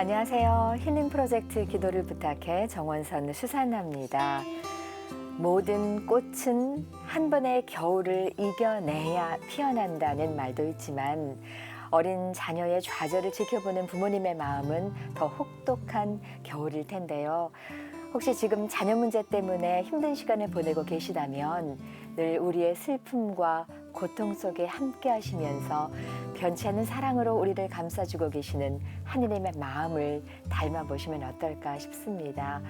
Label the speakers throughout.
Speaker 1: 안녕하세요. 힐링 프로젝트 기도를 부탁해 정원선 수산나입니다. 모든 꽃은 한 번의 겨울을 이겨내야 피어난다는 말도 있지만 어린 자녀의 좌절을 지켜보는 부모님의 마음은 더 혹독한 겨울일 텐데요. 혹시 지금 자녀 문제 때문에 힘든 시간을 보내고 계시다면 늘 우리의 슬픔과 고통 속에 함께 하시면서 변치 않는 사랑으로 우리를 감싸주고 계시는 하느님의 마음을 닮아보시면 어떨까 싶습니다.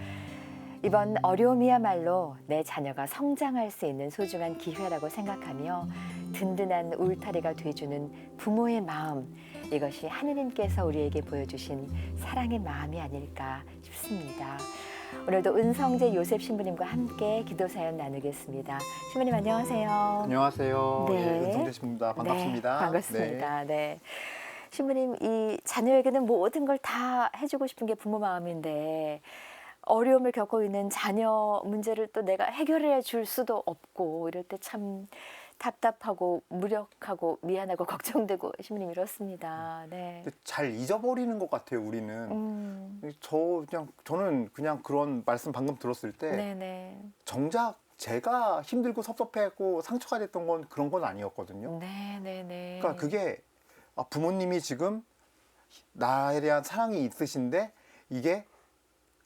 Speaker 1: 이번 어려움이야말로 내 자녀가 성장할 수 있는 소중한 기회라고 생각하며 든든한 울타리가 돼주는 부모의 마음, 이것이 하느님께서 우리에게 보여주신 사랑의 마음이 아닐까 싶습니다. 오늘도 은성재 요셉 신부님과 함께 기도 사연 나누겠습니다. 신부님 안녕하세요.
Speaker 2: 안녕하세요.
Speaker 1: 네.
Speaker 2: 예, 은성재 신부입니다. 반갑습니다.
Speaker 1: 네, 반갑습니다. 네. 신부님, 이 자녀에게는 모든 걸 다 해주고 싶은 게 부모 마음인데 어려움을 겪고 있는 자녀 문제를 또 내가 해결해 줄 수도 없고 이럴 때 참 답답하고 무력하고 미안하고 걱정되고 신부님 이렇습니다. 네.
Speaker 2: 근데 잘 잊어버리는 것 같아요, 우리는. 저는 그냥 그런 말씀 방금 들었을 때
Speaker 1: 네네.
Speaker 2: 정작 제가 힘들고 섭섭했고 상처가 됐던 건 그런 건 아니었거든요.
Speaker 1: 네네네.
Speaker 2: 그러니까 그게 부모님이 지금 나에 대한 사랑이 있으신데 이게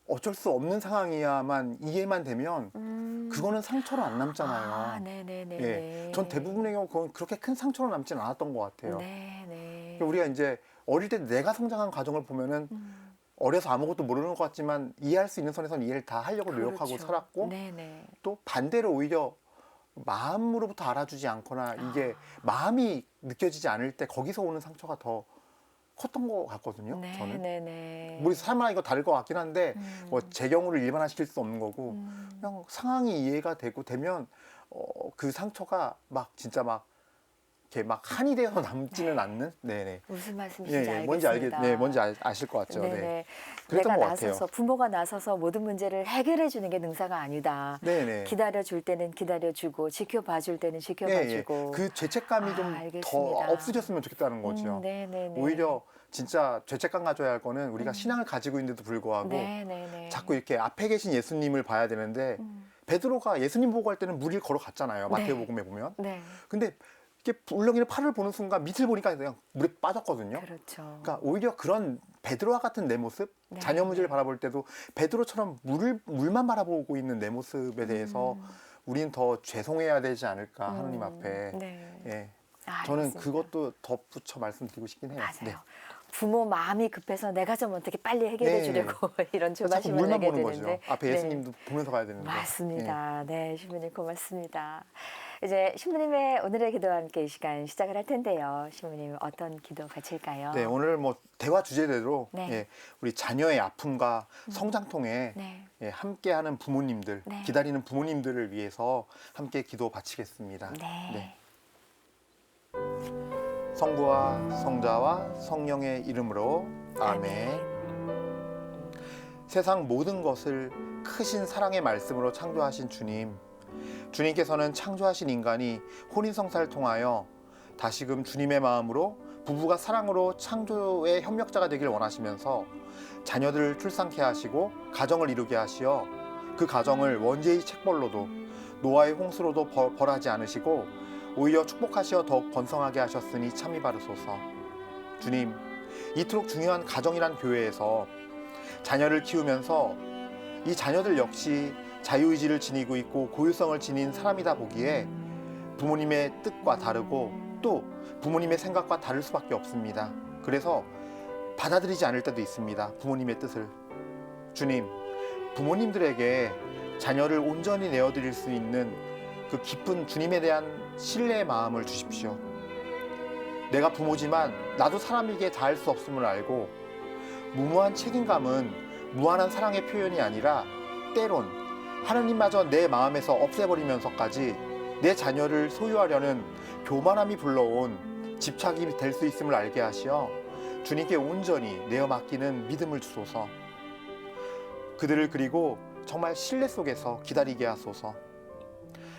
Speaker 2: 어쩔 수 없는 상황이야만 이해만 되면 그거는 상처로 안 남잖아요.
Speaker 1: 아, 네네네.
Speaker 2: 예, 전 대부분의 경우 그건 그렇게 큰 상처로 남지는 않았던 것 같아요.
Speaker 1: 네네.
Speaker 2: 그러니까 우리가 이제 어릴 때 내가 성장한 과정을 보면은 어려서 아무것도 모르는 것 같지만 이해할 수 있는 선에서는 이해를 다 하려고 노력하고
Speaker 1: 그렇죠.
Speaker 2: 살았고
Speaker 1: 네네.
Speaker 2: 또 반대로 오히려 마음으로부터 알아주지 않거나 이게 마음이 느껴지지 않을 때 거기서 오는 상처가 더 컸던 것 같거든요. 저는.
Speaker 1: 네네네.
Speaker 2: 우리 사람마다 이거 다를 것 같긴 한데 뭐 제 경우를 일반화시킬 수 없는 거고 그냥 상황이 이해가 되면 그 상처가 막 진짜 막 이렇게 막 한이 되어서 남지는 않는. 네네.
Speaker 1: 무슨 말씀이신지 알겠습니다.
Speaker 2: 뭔지 아실 것 같죠.
Speaker 1: 네네.
Speaker 2: 네.
Speaker 1: 내가
Speaker 2: 그랬던 것
Speaker 1: 나서서
Speaker 2: 같아요.
Speaker 1: 부모가 나서서 모든 문제를 해결해 주는 게 능사가 아니다.
Speaker 2: 네네.
Speaker 1: 기다려 줄 때는 기다려 주고 지켜봐 줄 때는 지켜봐 주고.
Speaker 2: 그 죄책감이 좀 더
Speaker 1: 알겠습니다.
Speaker 2: 없어졌으면 좋겠다는 거죠.
Speaker 1: 네네네.
Speaker 2: 오히려 진짜 죄책감 가져야 할 거는 우리가 신앙을 가지고 있는데도 불구하고
Speaker 1: 네네네.
Speaker 2: 자꾸 이렇게 앞에 계신 예수님을 봐야 되는데 베드로가 예수님 보고 갈 때는 물 위를 걸어갔잖아요. 마태복음에 보면.
Speaker 1: 네.
Speaker 2: 근데 이렇게 울렁이는 팔을 보는 순간 밑을 보니까 그냥 물에 빠졌거든요.
Speaker 1: 그렇죠.
Speaker 2: 그러니까 오히려 그런 베드로와 같은 내 모습,
Speaker 1: 네.
Speaker 2: 자녀 문제를 바라볼 때도 베드로처럼 물만 바라보고 있는 내 모습에 대해서 우리는 더 죄송해야 되지 않을까 하느님 앞에.
Speaker 1: 네.
Speaker 2: 예.
Speaker 1: 아,
Speaker 2: 저는
Speaker 1: 알겠습니다.
Speaker 2: 그것도 덧붙여 말씀드리고 싶긴 해요.
Speaker 1: 맞아요. 부모 마음이 급해서 내가 좀 어떻게 빨리 해결해 주려고 이런
Speaker 2: 자꾸
Speaker 1: 조바심을
Speaker 2: 물만
Speaker 1: 내게
Speaker 2: 보는
Speaker 1: 되는데.
Speaker 2: 거죠. 앞에 예수님도 보면서 가야 되는데.
Speaker 1: 맞습니다. 네, 신부님 고맙습니다. 이제 신부님의 오늘의 기도와 함께 이 시간 시작을 할 텐데요. 신부님 어떤 기도 가질까요?
Speaker 2: 네, 오늘 뭐 대화 주제대로
Speaker 1: 네.
Speaker 2: 예, 우리 자녀의 아픔과 성장통에
Speaker 1: 네.
Speaker 2: 예, 함께하는 부모님들,
Speaker 1: 네.
Speaker 2: 기다리는 부모님들을 위해서 함께 기도 바치겠습니다.
Speaker 1: 네.
Speaker 2: 성부와 성자와 성령의 이름으로 아멘. 세상 모든 것을 크신 사랑의 말씀으로 창조하신 주님, 주님께서는 창조하신 인간이 혼인성사를 통하여 다시금 주님의 마음으로 부부가 사랑으로 창조의 협력자가 되길 원하시면서 자녀들을 출산케 하시고 가정을 이루게 하시어 그 가정을 원죄의 책벌로도 노아의 홍수로도 벌하지 않으시고 오히려 축복하시어 더욱 번성하게 하셨으니 참이 바르소서. 주님, 이토록 중요한 가정이란 교회에서 자녀를 키우면서 이 자녀들 역시 자유의지를 지니고 있고 고유성을 지닌 사람이다 보기에 부모님의 뜻과 다르고 또 부모님의 생각과 다를 수밖에 없습니다. 그래서 받아들이지 않을 때도 있습니다. 부모님의 뜻을. 주님, 부모님들에게 자녀를 온전히 내어드릴 수 있는 그 깊은 주님에 대한 신뢰의 마음을 주십시오. 내가 부모지만 나도 사람에게 닿을 수 없음을 알고 무모한 책임감은 무한한 사랑의 표현이 아니라 때론 하느님마저 내 마음에서 없애버리면서까지 내 자녀를 소유하려는 교만함이 불러온 집착이 될 수 있음을 알게 하시어 주님께 온전히 내어 맡기는 믿음을 주소서. 그들을 그리고 정말 신뢰 속에서 기다리게 하소서.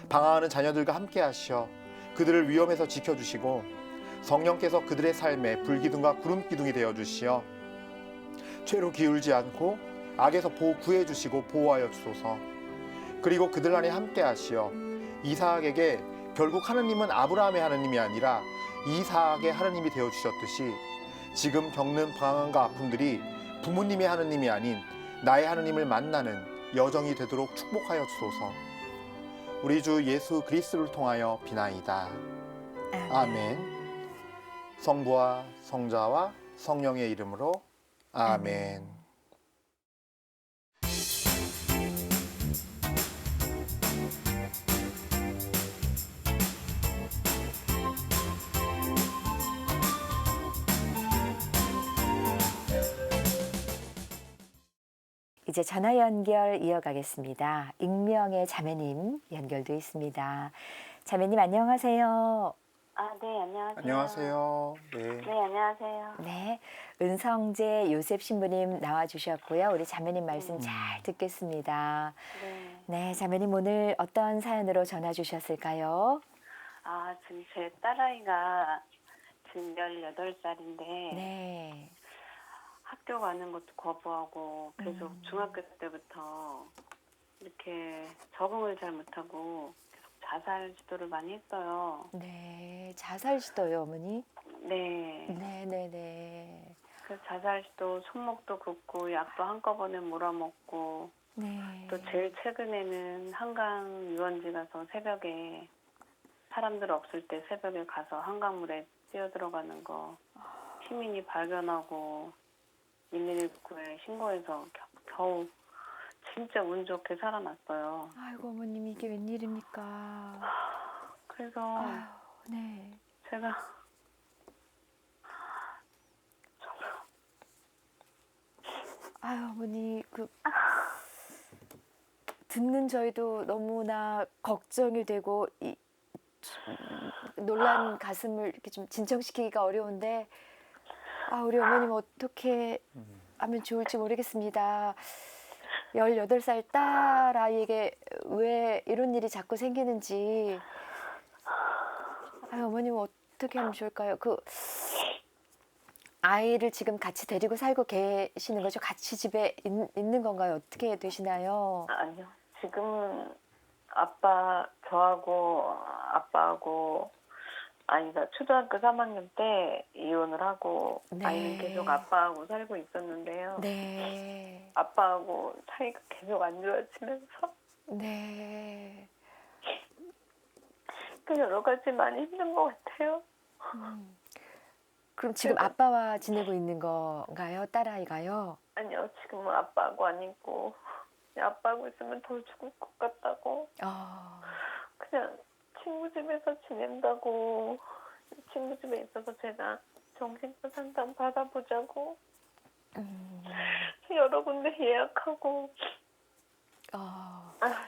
Speaker 2: 방황하는 자녀들과 함께 하시어 그들을 위험에서 지켜주시고 성령께서 그들의 삶에 불기둥과 구름기둥이 되어주시어 죄로 기울지 않고 악에서 구해 주시고 보호하여 주소서. 그리고 그들 안에 함께 하시어 이삭에게 결국 하느님은 아브라함의 하느님이 아니라 이삭의 하느님이 되어 주셨듯이 지금 겪는 방황과 아픔들이 부모님의 하느님이 아닌 나의 하느님을 만나는 여정이 되도록 축복하여 주소서. 우리 주 예수 그리스도를 통하여 비나이다. 아멘. 성부와 성자와 성령의 이름으로 아멘.
Speaker 1: 이제 전화 연결 이어가겠습니다. 익명의 자매님 연결돼 있습니다. 자매님 안녕하세요.
Speaker 3: 네, 안녕하세요.
Speaker 2: 안녕하세요.
Speaker 3: 네, 안녕하세요.
Speaker 1: 네, 은성재 요셉 신부님 나와주셨고요. 우리 자매님 말씀 잘 듣겠습니다.
Speaker 3: 네.
Speaker 1: 네, 자매님 오늘 어떤 사연으로 전화 주셨을까요?
Speaker 3: 지금 제 딸아이가 지금 18살인데
Speaker 1: 네,
Speaker 3: 학교 가는 것도 거부하고 계속 중학교 때부터 이렇게 적응을 잘 못하고 계속 자살 시도를 많이 했어요.
Speaker 1: 네, 자살 시도요, 어머니?
Speaker 3: 네.
Speaker 1: 네.
Speaker 3: 그 자살 시도 손목도 긋고 약도 한꺼번에 몰아먹고
Speaker 1: 네.
Speaker 3: 또 제일 최근에는 한강 유원지 가서 새벽에 사람들 없을 때 새벽에 가서 한강물에 뛰어들어가는 거 시민이 발견하고 119에 신고해서 겨우 진짜 운 좋게 살아났어요.
Speaker 1: 아이고 어머님 이게 웬일입니까?
Speaker 3: 그래서
Speaker 1: 아유, 네.
Speaker 3: 제가
Speaker 1: 아유 어머니 듣는 저희도 너무나 걱정이 되고 놀란 가슴을 이렇게 좀 진정시키기가 어려운데 우리 어머님 어떻게 하면 좋을지 모르겠습니다. 18살 딸 아이에게 왜 이런 일이 자꾸 생기는지 어머님 어떻게 하면 좋을까요? 아이를 지금 같이 데리고 살고 계시는 거죠? 같이 집에 있는 건가요? 어떻게 되시나요?
Speaker 3: 아니요. 지금은 저하고 아빠하고 아이가 초등학교 3학년 때 이혼을 하고
Speaker 1: 네.
Speaker 3: 아이는 계속 아빠하고 살고 있었는데요.
Speaker 1: 네.
Speaker 3: 아빠하고 사이가 계속 안 좋아지면서
Speaker 1: 네.
Speaker 3: 여러 가지 많이 힘든 것 같아요.
Speaker 1: 그럼 지금 아빠와 지내고 있는 건가요? 딸아이가요?
Speaker 3: 아니요. 지금은 아빠하고 안 있고 아빠하고 있으면 더 죽을 것 같다고 그냥 친구 집에서 지낸다고 친구 집에 있어서 제가 정신과 상담 받아보자고 여러 군데 예약하고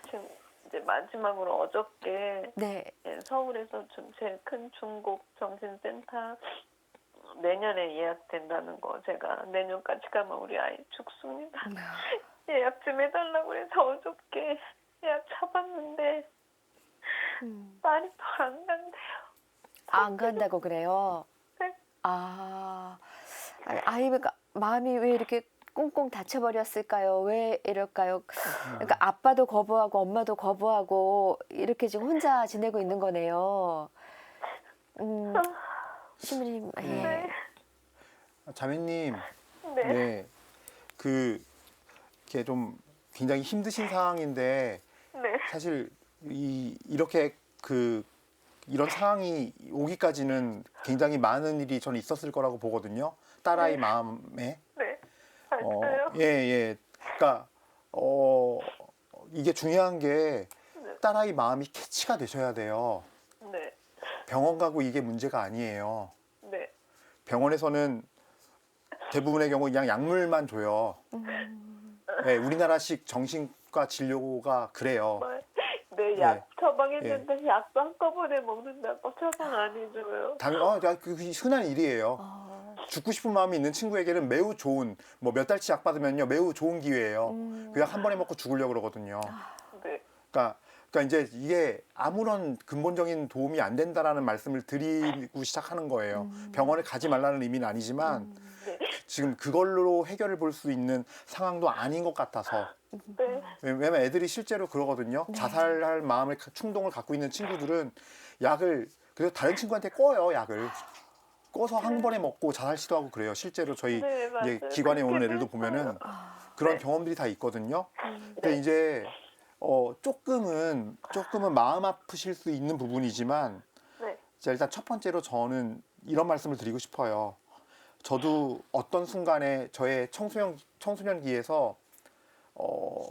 Speaker 3: 지금 이제 마지막으로 어저께
Speaker 1: 네.
Speaker 3: 서울에서 좀 제일 큰 중곡 정신센터 내년에 예약된다는 거 제가 내년까지 가면 우리 아이 죽습니다. 예약 좀 해달라고 해서 어저께 예약 잡았는데 말이 더 안 간대요.
Speaker 1: 안 간다고 그래요?
Speaker 3: 네.
Speaker 1: 아이가 마음이 왜 이렇게 꽁꽁 닫혀버렸을까요? 왜 이럴까요? 그러니까 아빠도 거부하고 엄마도 거부하고 이렇게 지금 혼자 지내고 있는 거네요. 신부님,
Speaker 3: 네.
Speaker 2: 자매님,
Speaker 3: 네.
Speaker 2: 이게 좀 굉장히 힘드신 상황인데
Speaker 3: 네.
Speaker 2: 사실 이렇게 이런 상황이 오기까지는 굉장히 많은 일이 저는 있었을 거라고 보거든요. 딸아이 마음에.
Speaker 3: 네. 맞아요.
Speaker 2: 예. 그러니까 이게 중요한 게 딸아이 마음이 캐치가 되셔야 돼요.
Speaker 3: 네.
Speaker 2: 병원 가고 이게 문제가 아니에요.
Speaker 3: 네.
Speaker 2: 병원에서는 대부분의 경우 그냥 약물만 줘요. 네, 우리나라식 정신과 진료가 그래요.
Speaker 3: 네, 약 처방했는데 약도 한꺼번에 먹는다고 처방 안 해줘요.
Speaker 2: 그게 흔한 일이에요. 죽고 싶은 마음이 있는 친구에게는 매우 좋은, 몇 달치 약 받으면요, 매우 좋은 기회예요. 그 약 한 번에 먹고 죽으려고 그러거든요.
Speaker 3: 네.
Speaker 2: 그러니까 이제 이게 아무런 근본적인 도움이 안 된다라는 말씀을 드리고 시작하는 거예요. 병원에 가지 말라는 의미는 아니지만 지금 그걸로 해결을 볼 수 있는 상황도 아닌 것 같아서.
Speaker 3: 네.
Speaker 2: 왜냐면 애들이 실제로 그러거든요.
Speaker 1: 네.
Speaker 2: 자살할 마음을 충동을 갖고 있는 친구들은 약을 그래서 다른 친구한테 꿔요. 약을 꿔서 한 번에 먹고 자살 시도하고 그래요. 실제로 저희
Speaker 3: 네, 맞아요.
Speaker 2: 이제 기관에 오는
Speaker 3: 그렇게
Speaker 2: 애들도
Speaker 3: 됐어요.
Speaker 2: 보면은
Speaker 1: 아,
Speaker 2: 그런
Speaker 3: 네.
Speaker 2: 경험들이 다 있거든요. 근데
Speaker 3: 네.
Speaker 2: 이제 조금은 마음 아프실 수 있는 부분이지만
Speaker 3: 네.
Speaker 2: 자, 일단 첫 번째로 저는 이런 말씀을 드리고 싶어요. 저도 어떤 순간에 저의 청소년기에서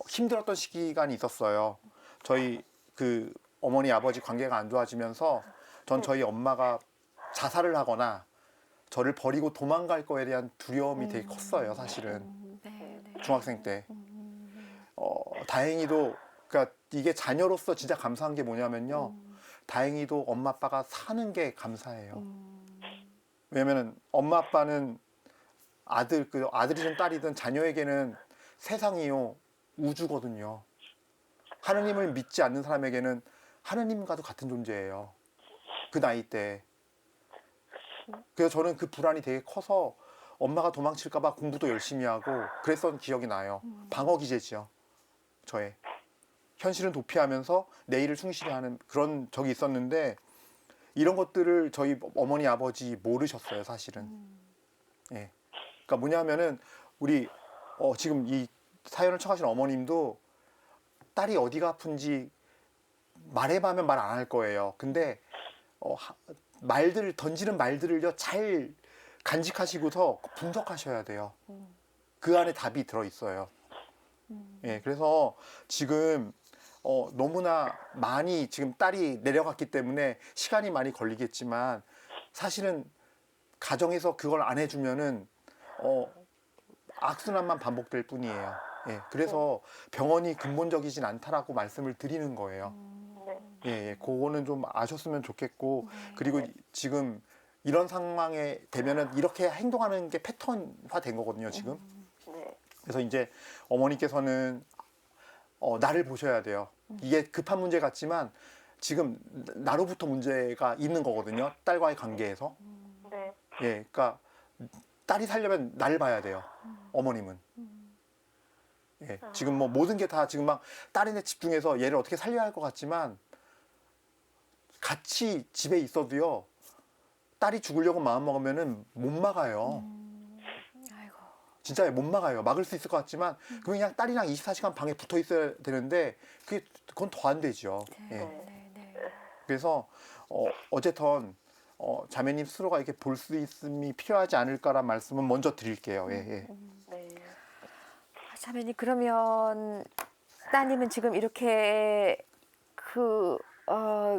Speaker 2: 힘들었던 시기간이 있었어요. 저희 그 어머니 아버지 관계가 안 좋아지면서 전 저희 엄마가 자살을 하거나 저를 버리고 도망갈 거에 대한 두려움이 되게 컸어요, 사실은.
Speaker 1: 네, 네.
Speaker 2: 중학생 때. 다행히도 그러니까 이게 자녀로서 진짜 감사한 게 뭐냐면요. 다행히도 엄마 아빠가 사는 게 감사해요. 왜냐면은 엄마 아빠는 아들이든 딸이든 자녀에게는 세상이요 우주거든요. 하느님을 믿지 않는 사람에게는 하느님과도 같은 존재예요. 그 나이 때. 그래서 저는 그 불안이 되게 커서 엄마가 도망칠까봐 공부도 열심히 하고 그랬던 기억이 나요. 방어 기제지요. 저의. 현실은 도피하면서 내일을 충실히 하는 그런 적이 있었는데 이런 것들을 저희 어머니 아버지 모르셨어요, 사실은. 예. 그러니까 뭐냐면은 우리 지금 이 사연을 청하신 어머님도 딸이 어디가 아픈지 말해봐면 말 안 할 거예요. 근데 던지는 말들을요 잘 간직하시고서 분석하셔야 돼요. 그 안에 답이 들어 있어요. 예, 그래서 지금 너무나 많이 지금 딸이 내려갔기 때문에 시간이 많이 걸리겠지만 사실은 가정에서 그걸 안 해주면은 악순환만 반복될 뿐이에요. 예, 그래서 병원이 근본적이진 않다라고 말씀을 드리는 거예요.
Speaker 3: 네.
Speaker 2: 예, 예, 그거는 좀 아셨으면 좋겠고 그리고 지금 이런 상황에 되면은 이렇게 행동하는 게 패턴화 된 거거든요, 지금.
Speaker 3: 네.
Speaker 2: 그래서 이제 어머니께서는 나를 보셔야 돼요. 이게 급한 문제 같지만 지금 나로부터 문제가 있는 거거든요. 딸과의 관계에서.
Speaker 3: 네.
Speaker 2: 예, 그러니까 딸이 살려면 나를 봐야 돼요. 어머님은. 예, 지금 뭐 모든 게 다 지금 막 딸에 집중해서 얘를 어떻게 살려야 할 것 같지만 같이 집에 있어도요. 딸이 죽으려고 마음 먹으면은 못 막아요.
Speaker 1: 아이고.
Speaker 2: 진짜 못 막아요. 막을 수 있을 것 같지만 그냥 딸이랑 24시간 방에 붙어 있어야 되는데 그건 더 안 되죠. 예.
Speaker 1: 네, 네.
Speaker 2: 그래서 어쨌든 자매님 스스로가 이렇게 볼 수 있음이 필요하지 않을까란 말씀은 먼저 드릴게요. 예, 예.
Speaker 3: 네.
Speaker 1: 자매님 그러면 따님은 지금 이렇게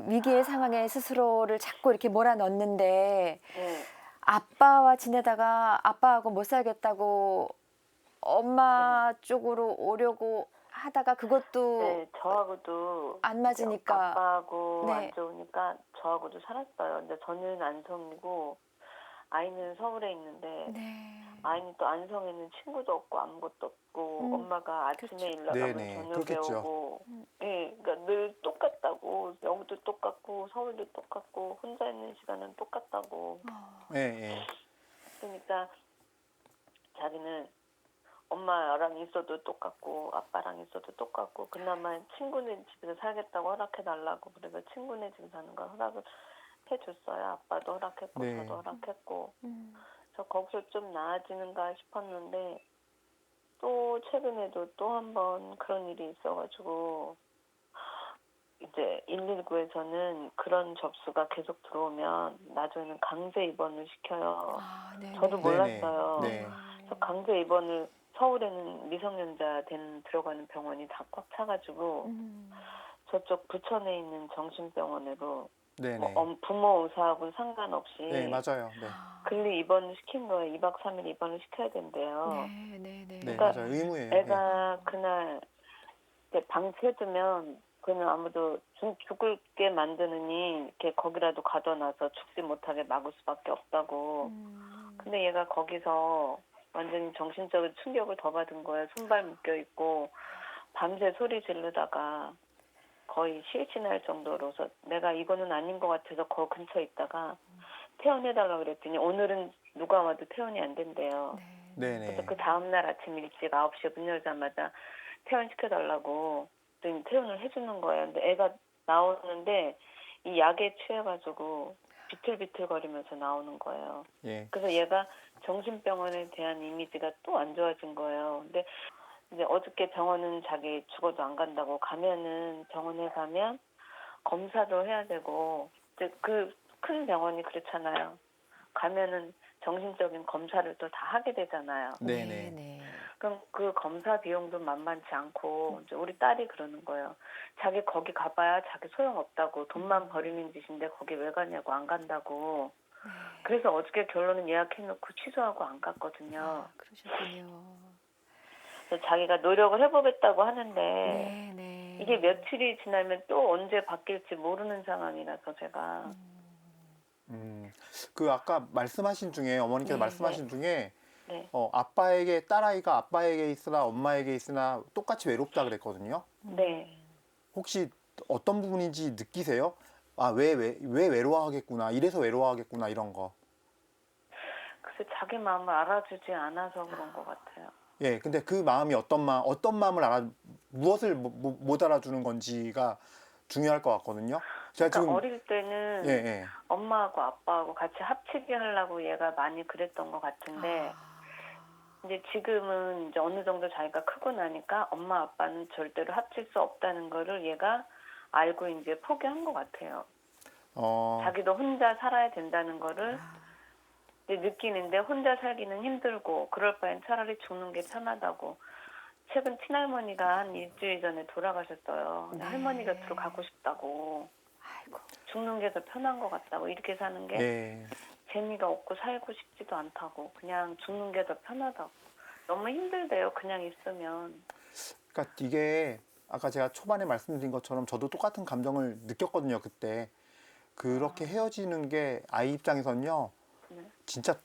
Speaker 1: 위기의 상황에 스스로를 자꾸 이렇게 몰아넣는데
Speaker 3: 네.
Speaker 1: 아빠와 지내다가 아빠하고 못 살겠다고 엄마 쪽으로 오려고 하다가 그것도
Speaker 3: 네, 저하고도
Speaker 1: 안 맞으니까.
Speaker 3: 아빠하고
Speaker 1: 네.
Speaker 3: 안 좋으니까 저하고도 살았어요. 근데 저는 안성이고 아이는 서울에 있는데
Speaker 1: 네.
Speaker 3: 아이는 또 안성에는 친구도 없고 아무것도 없고 엄마가 아침에
Speaker 1: 그렇죠.
Speaker 3: 일 나가면
Speaker 2: 네네,
Speaker 3: 저녁에
Speaker 2: 그렇겠죠.
Speaker 3: 오고 예, 그러니까 늘 똑같다고 여기도 똑같고 서울도 똑같고 혼자 있는 시간은 똑같다고
Speaker 2: 예, 예.
Speaker 3: 그러니까 자기는 엄마랑 있어도 똑같고 아빠랑 있어도 똑같고 그나마 친구네 집에서 살겠다고 허락해달라고 그래서 친구네 집에 사는 걸 허락을 해줬어요. 아빠도 허락했고
Speaker 2: 네.
Speaker 3: 저도 허락했고 저 거기서 좀 나아지는가 싶었는데 또 최근에도 또 한 번 그런 일이 있어가지고 이제 119에서는 그런 접수가 계속 들어오면 나중에는 강제 입원을 시켜요.
Speaker 1: 아, 네.
Speaker 3: 저도 몰랐어요.
Speaker 2: 네.
Speaker 3: 그래서 강제 입원을 서울에는 미성년자 들어가는 병원이 다 꽉 차가지고 저쪽 부천에 있는 정신병원으로
Speaker 2: 네네.
Speaker 3: 뭐 부모 의사하고는 상관없이
Speaker 2: 네, 맞아요. 네.
Speaker 3: 근리 입원을 시킨 거예요. 2박 3일 입원을 시켜야 된대요.
Speaker 1: 네, 네, 네.
Speaker 2: 네,
Speaker 3: 그러니까
Speaker 2: 맞아요. 의무예요.
Speaker 3: 애가 그날 이렇게 방치해두면 그냥 아무도 죽게 만드느니 이렇게 거기라도 가둬놔서 죽지 못하게 막을 수밖에 없다고. 근데 얘가 거기서 완전히 정신적인 충격을 더 받은 거예요. 손발 묶여 있고 밤새 소리 지르다가 거의 실신할 정도로서 내가 이거는 아닌 것 같아서 그 근처에 있다가 퇴원해달라고 그랬더니 오늘은 누가 와도 퇴원이 안 된대요.
Speaker 2: 네네.
Speaker 3: 그래서 그 다음날 아침 일찍 9시에 문 열자마자 퇴원시켜달라고 또 퇴원을 해주는 거예요. 근데 애가 나오는데 이 약에 취해가지고 비틀비틀거리면서 나오는 거예요.
Speaker 2: 예.
Speaker 3: 그래서 얘가 정신병원에 대한 이미지가 또 안 좋아진 거예요. 근데 이제 어저께 병원은 자기 죽어도 안 간다고 가면은 병원에 가면 검사도 해야 되고 이제 그 큰 병원이 그렇잖아요. 가면은 정신적인 검사를 또 다 하게 되잖아요.
Speaker 2: 네네.
Speaker 1: 네.
Speaker 3: 그럼 그 검사 비용도 만만치 않고 이제 우리 딸이 그러는 거예요. 자기 거기 가봐야 자기 소용없다고 돈만 버리는 짓인데 거기 왜 가냐고 안 간다고. 그래서 어저께 결론은 예약해놓고 취소하고 안 갔거든요.
Speaker 1: 아, 그러셨군요.
Speaker 3: 그래서 자기가 노력을 해보겠다고 하는데
Speaker 1: 네, 네.
Speaker 3: 이게 며칠이 지나면 또 언제 바뀔지 모르는 상황이라서 제가
Speaker 2: 그 아까 말씀하신 중에 어머니께서
Speaker 1: 네.
Speaker 2: 말씀하신 중에
Speaker 3: 네,
Speaker 2: 아빠에게 딸아이가 아빠에게 있으나 엄마에게 있으나 똑같이 외롭다 그랬거든요.
Speaker 3: 네.
Speaker 2: 혹시 어떤 부분인지 느끼세요? 아, 왜 외로워하겠구나. 이래서 외로워하겠구나 이런 거.
Speaker 3: 그래서 자기 마음을 알아주지 않아서 그런 것 같아요.
Speaker 2: 예, 근데 그 마음이 어떤 마음을 무엇을 못 알아주는 건지가 중요할 것 같거든요. 제가
Speaker 3: 그러니까
Speaker 2: 지금
Speaker 3: 어릴 때는
Speaker 2: 예, 예.
Speaker 3: 엄마하고 아빠하고 같이 합치게 하려고 얘가 많이 그랬던 것 같은데 이제 지금은 이제 어느 정도 자기가 크고 나니까 엄마 아빠는 절대로 합칠 수 없다는 거를 얘가 알고 이제 포기한 것 같아요. 자기도 혼자 살아야 된다는 거를 이제 느끼는데 혼자 살기는 힘들고 그럴 바엔 차라리 죽는 게 편하다고. 최근 친할머니가 한 일주일 전에 돌아가셨어요.
Speaker 1: 네.
Speaker 3: 할머니 곁으로 가고 싶다고.
Speaker 1: 아이고.
Speaker 3: 죽는 게 더 편한 것 같다고. 이렇게 사는 게
Speaker 2: 예.
Speaker 3: 재미가 없고 살고 싶지도 않다고. 그냥 죽는 게 더 편하다고. 너무 힘들대요. 그냥 있으면.
Speaker 2: 그러니까 이게 아까 제가 초반에 말씀드린 것처럼 저도 똑같은 감정을 느꼈거든요, 그때. 그렇게 헤어지는 게 아이 입장에선요,
Speaker 3: 네.
Speaker 2: 진짜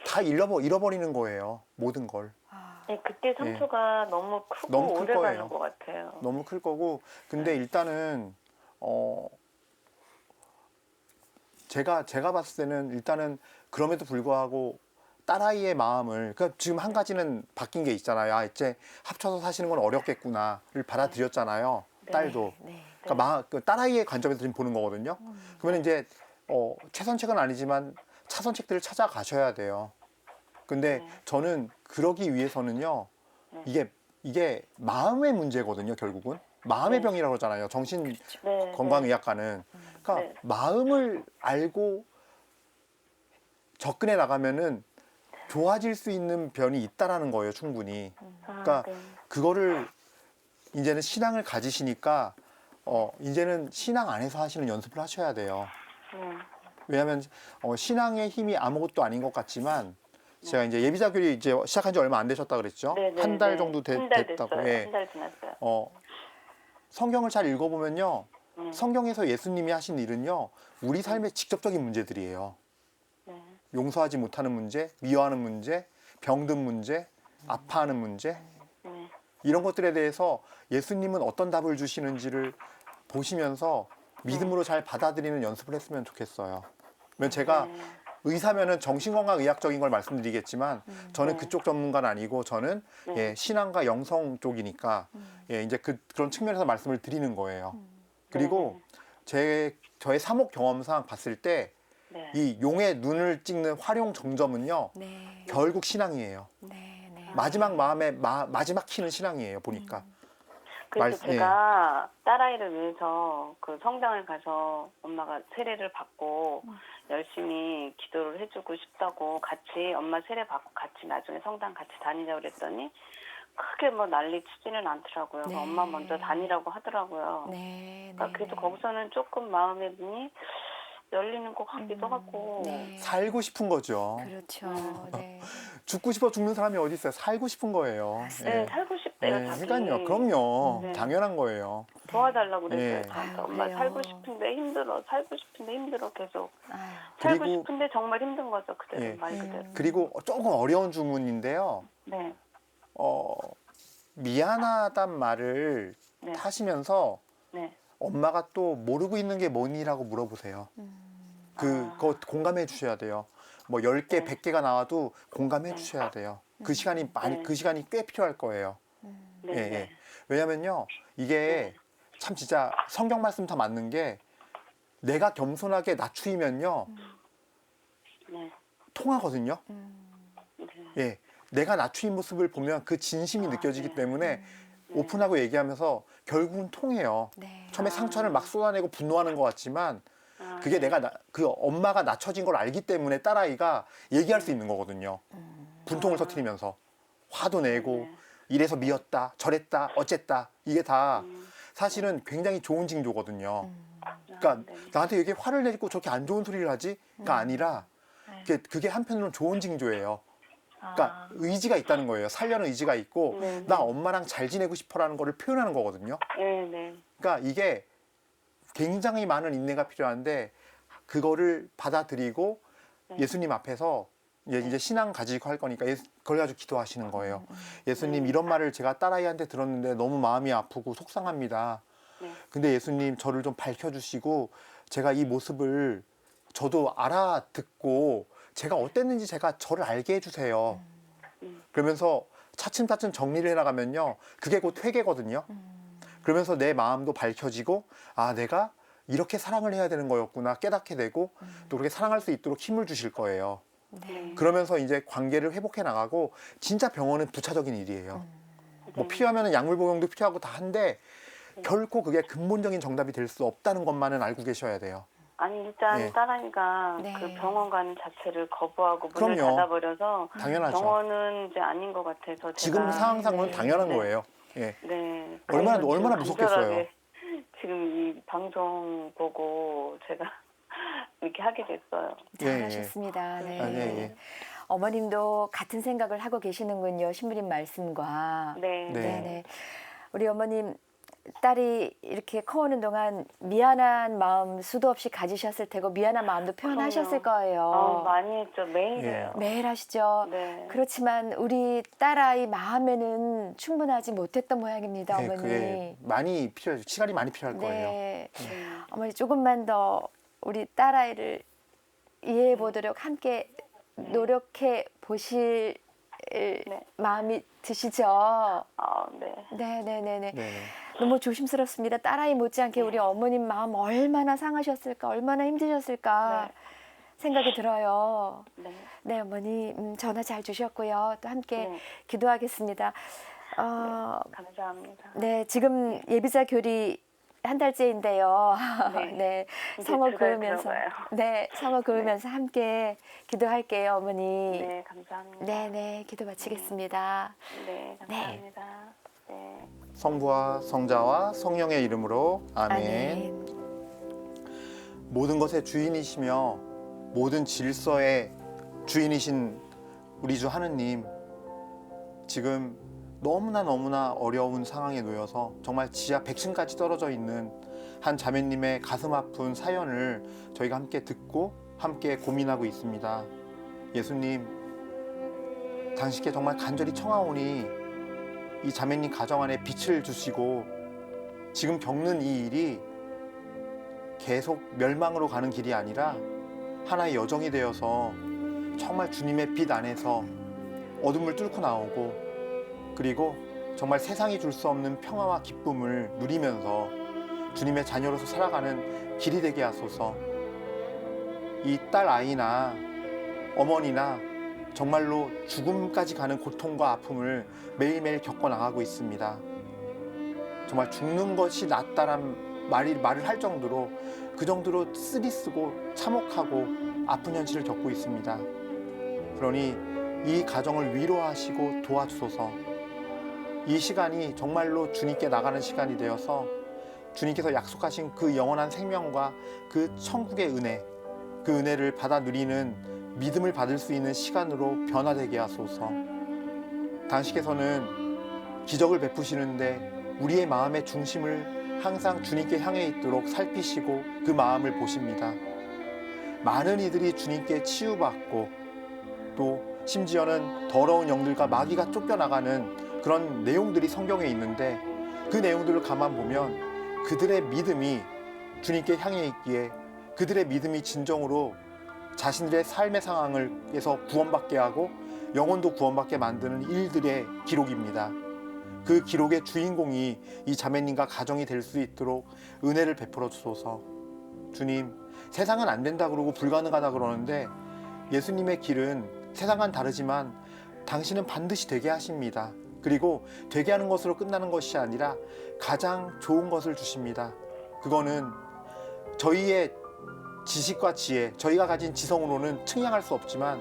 Speaker 2: 다 잃어버리는 거예요, 모든 걸.
Speaker 3: 네, 그때 상처가 너무 크고
Speaker 2: 너무 클
Speaker 3: 오래
Speaker 2: 거예요.
Speaker 3: 가는 것 같아요.
Speaker 2: 너무 클 거고. 근데 일단은 제가 봤을 때는 일단은 그럼에도 불구하고 딸아이의 마음을, 그러니까 지금 한 가지는 바뀐 게 있잖아요. 아, 이제 합쳐서 사시는 건 어렵겠구나를 받아들였잖아요. 딸도.
Speaker 1: 네.
Speaker 2: 그러니까 그 딸아이의 관점에서 지금 보는 거거든요. 그러면 이제 최선책은 아니지만 차선책들을 찾아가셔야 돼요. 근데 저는 그러기 위해서는요, 이게 마음의 문제거든요, 결국은. 마음의 병이라고 그러잖아요, 정신
Speaker 3: 네,
Speaker 2: 건강의학과는. 그러니까
Speaker 3: 네.
Speaker 2: 마음을 알고 접근해 나가면은 좋아질 수 있는 변이 있다라는 거예요, 충분히. 그러니까
Speaker 3: 네.
Speaker 2: 그거를 이제는 신앙을 가지시니까 이제는 신앙 안에서 하시는 연습을 하셔야 돼요. 왜냐하면 신앙의 힘이 아무것도 아닌 것 같지만 제가 이제 예비자교리 이제 시작한 지 얼마 안 되셨다 그랬죠?
Speaker 3: 네, 네,
Speaker 2: 한 달
Speaker 3: 네.
Speaker 2: 정도
Speaker 3: 한 달
Speaker 2: 됐다고.
Speaker 3: 됐어요.
Speaker 2: 예.
Speaker 3: 한 달 지났어요.
Speaker 2: 성경을 잘 읽어보면요, 성경에서 예수님이 하신 일은요, 우리 삶의 직접적인 문제들이에요.
Speaker 3: 네.
Speaker 2: 용서하지 못하는 문제, 미워하는 문제, 병든 문제, 아파하는 문제,
Speaker 3: 네.
Speaker 2: 이런 것들에 대해서 예수님은 어떤 답을 주시는지를 보시면서 믿음으로 잘 받아들이는 연습을 했으면 좋겠어요. 왜냐면 제가 의사면은 정신건강의학적인 걸 말씀드리겠지만 저는 그쪽 전문가는 아니고 저는 예, 신앙과 영성 쪽이니까 예, 이제 그런 측면에서 말씀을 드리는 거예요. 그리고 저의 사목 경험상 봤을 때
Speaker 3: 네.
Speaker 2: 이 용의 눈을 찍는 활용 정점은요,
Speaker 1: 네.
Speaker 2: 결국 신앙이에요.
Speaker 1: 네. 네.
Speaker 2: 마지막 마지막 키는 신앙이에요, 보니까.
Speaker 3: 그래서 제가 딸아이를 위해서 그 성당을 가서 엄마가 세례를 받고 열심히 기도를 해주고 싶다고 같이 엄마 세례 받고 같이 나중에 성당 같이 다니자고 그랬더니 크게 뭐 난리 치지는 않더라고요.
Speaker 1: 네.
Speaker 3: 엄마 먼저 다니라고 하더라고요.
Speaker 1: 네.
Speaker 3: 그러니까 그래도 거기서는 조금 마음의 문이 열리는 것 같기도 하고.
Speaker 1: 네.
Speaker 2: 살고 싶은 거죠.
Speaker 1: 그렇죠. 네.
Speaker 2: 죽고 싶어 죽는 사람이 어디 있어요? 살고 싶은 거예요.
Speaker 3: 네, 살고 싶대요. 자기.
Speaker 2: 그러니까요. 그럼요.
Speaker 3: 네.
Speaker 2: 당연한 거예요.
Speaker 3: 도와달라고 그랬어요.
Speaker 2: 예.
Speaker 3: 저한테.
Speaker 1: 아유,
Speaker 3: 엄마
Speaker 1: 그래요.
Speaker 3: 살고 싶은데 힘들어. 살고 싶은데 힘들어. 계속.
Speaker 1: 아유.
Speaker 3: 살고
Speaker 2: 그리고-
Speaker 3: 싶은데 정말 힘든 거죠. 그대로
Speaker 2: 예.
Speaker 3: 말 그대로.
Speaker 2: 그리고 조금 어려운 주문인데요.
Speaker 3: 네.
Speaker 2: 미안하단 말을
Speaker 3: 네.
Speaker 2: 하시면서
Speaker 3: 네.
Speaker 2: 엄마가 또 모르고 있는 게 뭐니라고 물어보세요. 그거 공감해 주셔야 돼요. 뭐 10개,
Speaker 3: 네.
Speaker 2: 100개가 나와도 공감해 주셔야 돼요. 그 시간이 많이
Speaker 3: 네.
Speaker 2: 그 시간이 꽤 필요할 거예요.
Speaker 3: 네.
Speaker 2: 예, 예.
Speaker 3: 네.
Speaker 2: 왜냐면요, 이게 참 진짜 성경 말씀 다 맞는 게 내가 겸손하게 낮추이면요
Speaker 3: 네.
Speaker 2: 통하거든요.
Speaker 3: 네.
Speaker 2: 예, 내가 낮추인 모습을 보면 그 진심이 느껴지기
Speaker 3: 네.
Speaker 2: 때문에 오픈하고 얘기하면서 결국은 통해요.
Speaker 1: 네.
Speaker 2: 처음에 상처를 막 쏟아내고 분노하는 것 같지만
Speaker 3: 아,
Speaker 2: 그게
Speaker 3: 네.
Speaker 2: 그 엄마가 낮춰진 걸 알기 때문에 딸아이가 얘기할 수 있는 거거든요. 분통을 터뜨리면서 화도 내고
Speaker 3: 네.
Speaker 2: 이래서 미웠다, 저랬다, 어쨌다, 이게 다
Speaker 3: 음.
Speaker 2: 사실은 굉장히 좋은 징조거든요. 그러니까
Speaker 3: 네.
Speaker 2: 나한테 왜 이렇게 화를 내고 저렇게 안 좋은 소리를 하지?가 아니라 그게 한편으로는 좋은 징조예요. 그러니까 의지가 있다는 거예요. 살려는 의지가 있고
Speaker 3: 네,
Speaker 2: 나
Speaker 3: 네.
Speaker 2: 엄마랑 잘 지내고 싶어라는 거를 표현하는 거거든요.
Speaker 3: 네. 네.
Speaker 2: 그러니까 이게 굉장히 많은 인내가 필요한데 그거를 받아들이고
Speaker 3: 네.
Speaker 2: 예수님 앞에서 이제 신앙 가지고 할 거니까 그걸 가지고 기도하시는 거예요. 예수님,
Speaker 3: 네.
Speaker 2: 이런 말을 제가 딸아이한테 들었는데 너무 마음이 아프고 속상합니다.
Speaker 3: 네.
Speaker 2: 근데 예수님, 저를 좀 밝혀주시고 제가 이 모습을 저도 알아듣고 제가 어땠는지 제가 저를 알게 해주세요. 그러면서 차츰차츰 정리를 해나가면요, 그게 곧 회개거든요. 그러면서 내 마음도 밝혀지고 아, 내가 이렇게 사랑을 해야 되는 거였구나 깨닫게 되고 또 그렇게 사랑할 수 있도록 힘을 주실 거예요.
Speaker 3: 네.
Speaker 2: 그러면서 이제 관계를 회복해 나가고, 진짜 병원은 부차적인 일이에요. 뭐 필요하면 약물 복용도 필요하고 다 한데 결코 그게 근본적인 정답이 될 수 없다는 것만은 알고 계셔야 돼요.
Speaker 3: 아니 일단
Speaker 2: 예.
Speaker 3: 딸아이가
Speaker 1: 네.
Speaker 3: 그 병원 가는 자체를 거부하고 문을
Speaker 2: 그럼요.
Speaker 3: 닫아버려서
Speaker 2: 당연하죠.
Speaker 3: 병원은 이제 아닌 것 같아서
Speaker 2: 지금
Speaker 3: 제가
Speaker 2: 상황상으로는
Speaker 1: 네.
Speaker 2: 당연한
Speaker 3: 네.
Speaker 2: 거예요. 예.
Speaker 3: 네.
Speaker 2: 얼마나
Speaker 3: 그래서
Speaker 2: 얼마나
Speaker 3: 지금
Speaker 2: 무섭겠어요.
Speaker 3: 간절하게 지금 이 방송 보고 제가 이렇게 하게 됐어요.
Speaker 2: 예, 예.
Speaker 1: 잘하셨습니다. 네.
Speaker 2: 아, 예, 예.
Speaker 1: 어머님도 같은 생각을 하고 계시는군요. 신부님 말씀과.
Speaker 3: 네.
Speaker 2: 네.
Speaker 1: 네네. 우리 어머님, 딸이 이렇게 커오는 동안 미안한 마음 수도 없이 가지셨을 테고 미안한 마음도 표현하셨을 거예요.
Speaker 3: 많이 했죠. 매일
Speaker 2: 예.
Speaker 3: 해요.
Speaker 1: 매일 하시죠.
Speaker 3: 네.
Speaker 1: 그렇지만 우리 딸아이 마음에는 충분하지 못했던 모양입니다,
Speaker 2: 네,
Speaker 1: 어머니.
Speaker 2: 그게 많이 필요해요. 시간이 많이 필요할 거예요.
Speaker 1: 네.
Speaker 3: 네.
Speaker 1: 어머니 조금만 더 우리 딸아이를 이해해 보도록 함께 노력해 보실 마음이 드시죠?
Speaker 3: 네.
Speaker 1: 네네네네.
Speaker 2: 네.
Speaker 1: 너무 조심스럽습니다. 딸아이 못지않게 우리 어머님 마음 얼마나 상하셨을까, 얼마나 힘드셨을까
Speaker 3: 네.
Speaker 1: 생각이 들어요.
Speaker 3: 네.
Speaker 1: 네, 어머니 전화 잘 주셨고요. 또 함께
Speaker 3: 네.
Speaker 1: 기도하겠습니다.
Speaker 3: 감사합니다.
Speaker 1: 네, 지금 예비자 교리 한 달째인데요.
Speaker 3: 네.
Speaker 1: 네,
Speaker 3: 이제
Speaker 1: 성어
Speaker 3: 두 달
Speaker 1: 그으면서,
Speaker 3: 들어가요.
Speaker 1: 네, 성어 그으면서 함께 기도할게요, 어머니.
Speaker 3: 네, 감사합니다.
Speaker 1: 네, 네, 기도 마치겠습니다.
Speaker 3: 네, 감사합니다. 네.
Speaker 2: 성부와 성자와 성령의 이름으로 아멘.
Speaker 1: 아멘.
Speaker 2: 모든 것의 주인이시며 모든 질서의 주인이신 우리 주 하느님, 지금 너무나 어려운 상황에 놓여서 정말 지하 100층까지 떨어져 있는 한 자매님의 가슴 아픈 사연을 저희가 함께 듣고 함께 고민하고 있습니다. 예수님, 당신께 정말 간절히 청하오니 이 자매님 가정 안에 빛을 주시고 지금 겪는 이 일이 계속 멸망으로 가는 길이 아니라 하나의 여정이 되어서 정말 주님의 빛 안에서 어둠을 뚫고 나오고, 그리고 정말 세상이 줄 수 없는 평화와 기쁨을 누리면서 주님의 자녀로서 살아가는 길이 되게 하소서. 이 딸 아이나 어머니나 정말로 죽음까지 가는 고통과 아픔을 매일매일 겪어나가고 있습니다. 정말 죽는 것이 낫다란 말을 할 정도로 그 정도로 쓰리쓰고 참혹하고 아픈 현실을 겪고 있습니다. 그러니 이 가정을 위로하시고 도와주소서. 이 시간이 정말로 주님께 나가는 시간이 되어서 주님께서 약속하신 그 영원한 생명과 그 천국의 은혜, 그 은혜를 받아 누리는 믿음을 받을 수 있는 시간으로 변화되게 하소서. 당신께서는 기적을 베푸시는데 우리의 마음의 중심을 항상 주님께 향해 있도록 살피시고 그 마음을 보십니다. 많은 이들이 주님께 치유받고 또 심지어는 더러운 영들과 마귀가 쫓겨나가는 그런 내용들이 성경에 있는데, 그 내용들을 가만 보면 그들의 믿음이 주님께 향해 있기에 그들의 믿음이 진정으로 자신들의 삶의 상황에서 구원받게 하고 영혼도 구원받게 만드는 일들의 기록입니다. 그 기록의 주인공이 이 자매님과 가정이 될 수 있도록 은혜를 베풀어 주소서. 주님, 세상은 안 된다 그러고 불가능하다 그러는데 예수님의 길은 세상과는 다르지만 당신은 반드시 되게 하십니다. 그리고 되게 하는 것으로 끝나는 것이 아니라 가장 좋은 것을 주십니다. 그거는 저희의 지식과 지혜, 저희가 가진 지성으로는 측량할 수 없지만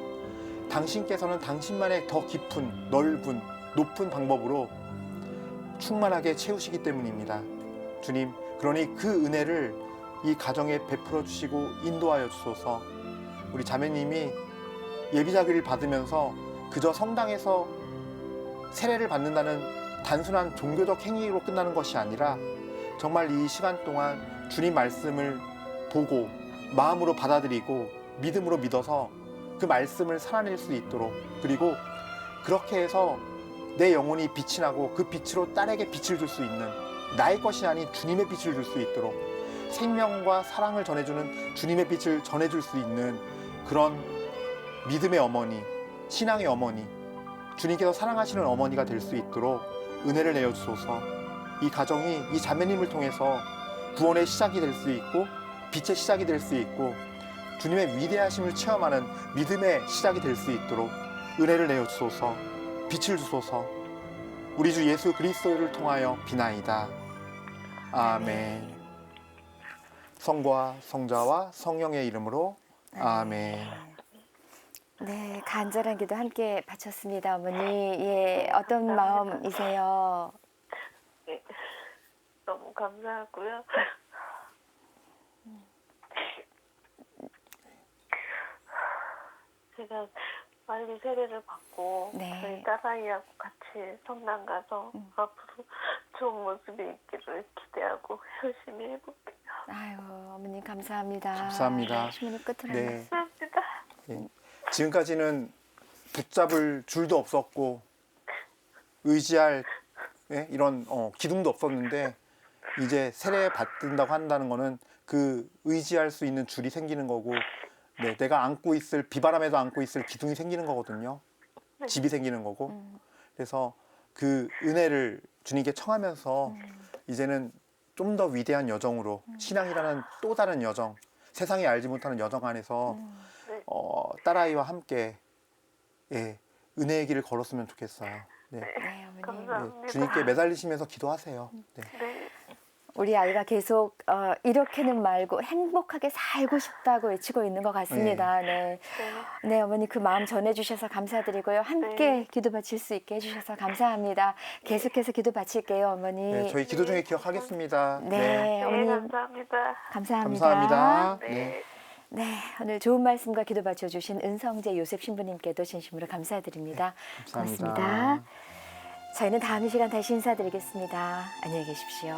Speaker 2: 당신께서는 당신만의 더 깊은, 넓은, 높은 방법으로 충만하게 채우시기 때문입니다. 주님, 그러니 그 은혜를 이 가정에 베풀어 주시고 인도하여 주소서. 우리 자매님이 예비자기를 받으면서 그저 성당에서 세례를 받는다는 단순한 종교적 행위로 끝나는 것이 아니라 정말 이 시간 동안 주님 말씀을 보고 마음으로 받아들이고 믿음으로 믿어서 그 말씀을 살아낼 수 있도록, 그리고 그렇게 해서 내 영혼이 빛이 나고 그 빛으로 딸에게 빛을 줄 수 있는, 나의 것이 아닌 주님의 빛을 줄 수 있도록, 생명과 사랑을 전해주는 주님의 빛을 전해줄 수 있는 그런 믿음의 어머니, 신앙의 어머니, 주님께서 사랑하시는 어머니가 될 수 있도록 은혜를 내어주소서. 이 가정이 이 자매님을 통해서 구원의 시작이 될 수 있고 빛의 시작이 될 수 있고 주님의 위대하심을 체험하는 믿음의 시작이 될 수 있도록 은혜를 내어주소서. 빛을 주소서. 우리 주 예수 그리스도를 통하여 비나이다. 아멘. 성부와 성자와 성령의 이름으로 아멘.
Speaker 1: 네, 간절한 기도 함께 바쳤습니다, 어머니. 예, 어떤 마음이세요?
Speaker 3: 네, 너무 감사하고요. 제가 빨리 세례를 받고
Speaker 1: 네.
Speaker 3: 저희 딸아이하고 같이 성당 가서 앞으로 좋은 모습이 있기를 기대하고 열심히 해볼게요.
Speaker 1: 아유, 어머님 감사합니다.
Speaker 2: 감사합니다.
Speaker 1: 신문의 끝을
Speaker 2: 네.
Speaker 3: 감사합니다.
Speaker 2: 예. 지금까지는 붙잡을 줄도 없었고 의지할 이런 기둥도 없었는데 이제 세례 받는다고 한다는 거는 그 의지할 수 있는 줄이 생기는 거고, 네, 내가 안고 있을, 비바람에도 안고 있을 기둥이 생기는 거거든요. 집이 생기는 거고. 그래서 그 은혜를 주님께 청하면서 이제는 좀 더 위대한 여정으로, 신앙이라는 또 다른 여정, 세상이 알지 못하는 여정 안에서 딸아이와 함께 은혜의 길을 걸었으면 좋겠어요. 네.
Speaker 1: 네, 어머니.
Speaker 3: 감사합니다.
Speaker 2: 네, 주님께 매달리시면서 기도하세요. 네.
Speaker 3: 네.
Speaker 1: 우리 아이가 계속 이렇게는 말고 행복하게 살고 싶다고 외치고 있는 것 같습니다. 네. 네, 어머니 그 마음 전해주셔서 감사드리고요. 함께
Speaker 3: 네.
Speaker 1: 기도 바칠 수 있게 해주셔서 감사합니다. 계속해서 기도 바칠게요, 어머니.
Speaker 2: 네, 저희 기도 중에 기억하겠습니다.
Speaker 1: 네,
Speaker 3: 네,
Speaker 1: 어머니
Speaker 3: 감사합니다.
Speaker 1: 감사합니다.
Speaker 2: 감사합니다.
Speaker 3: 네.
Speaker 2: 네.
Speaker 1: 네, 오늘 좋은 말씀과 기도 바쳐주신 은성재 요셉 신부님께도 진심으로 감사드립니다.
Speaker 2: 감사합니다.
Speaker 1: 고맙습니다. 저희는 다음 이 시간 다시 인사드리겠습니다. 안녕히 계십시오.